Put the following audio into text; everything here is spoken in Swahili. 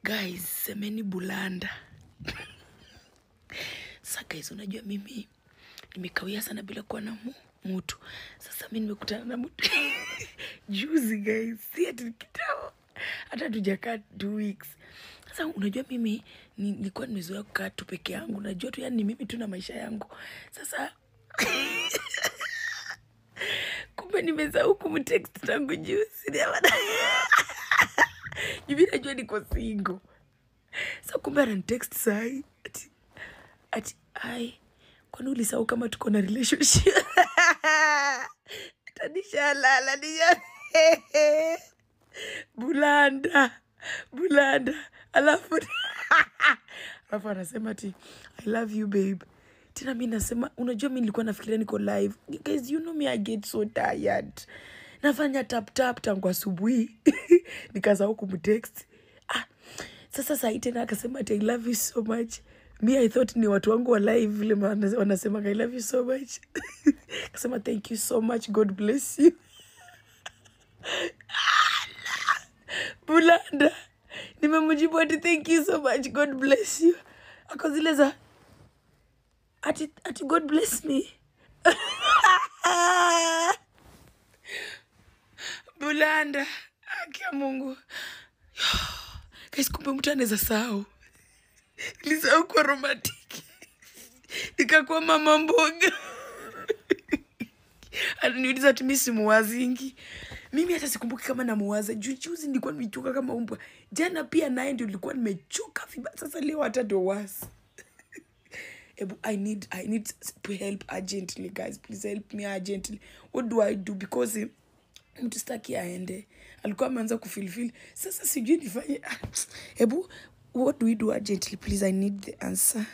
Guys, semeni Bulanda. Sasa guys, unajua mimi nimekawia sana bila kuwa na mtu. Sasa mimi nimekutana na mtu juzi guys. Si ati kitambo. Hata tujakaa 2 weeks. Sasa unajua mimi nilikuwa nimezoea kukaa tu peke yangu. Unajua tu yani mimi tu na maisha yangu. Sasa kumbe nimesahau kumtext tangu juzi. Hivi najua niko single. Sasa kumbe ananitext sahi. Ati kwani ulisahau kama tuko na relationship? Tanishalala niya. Bulanda. Alafu anasema ati I love you babe. Tena mimi nasema unajua mimi nilikuwa nafikiria niko live. Guys, you know me, I get so tired. Nafanya tap tangu asubuhi. Nikasahau kumtext. Sasa saa hii tena akasema ati I love you so much. Me, I thought ni watu wangu wa live vile wanasema I love you so much. Akasema thank you so much, God bless you. Bulanda. Nimemjibu ati thank you so much, God bless you. Akazile za ati God bless me. Bulanda. Akia Mungu. Guys, kumbe mtu anaweza sahau. Nilisahau kwa romantic. Nikakuwa mama mboga. Aliniuliza ati mimi simuwazingi. Mimi hata sikumbuki kama namuwaza. Juzi nilikuwa nimechoka kama umbwa. Jana pia naye ndio nilikuwa nimechoka vibaya. Sasa leo hata ndo wasi. I need help urgently, guys. Please help me urgently. What do I do? Because mtu staki aende. Alikuwa ameanza kufeel. Sasa sijui nifanye. What do we do urgently? Please, I need the answer.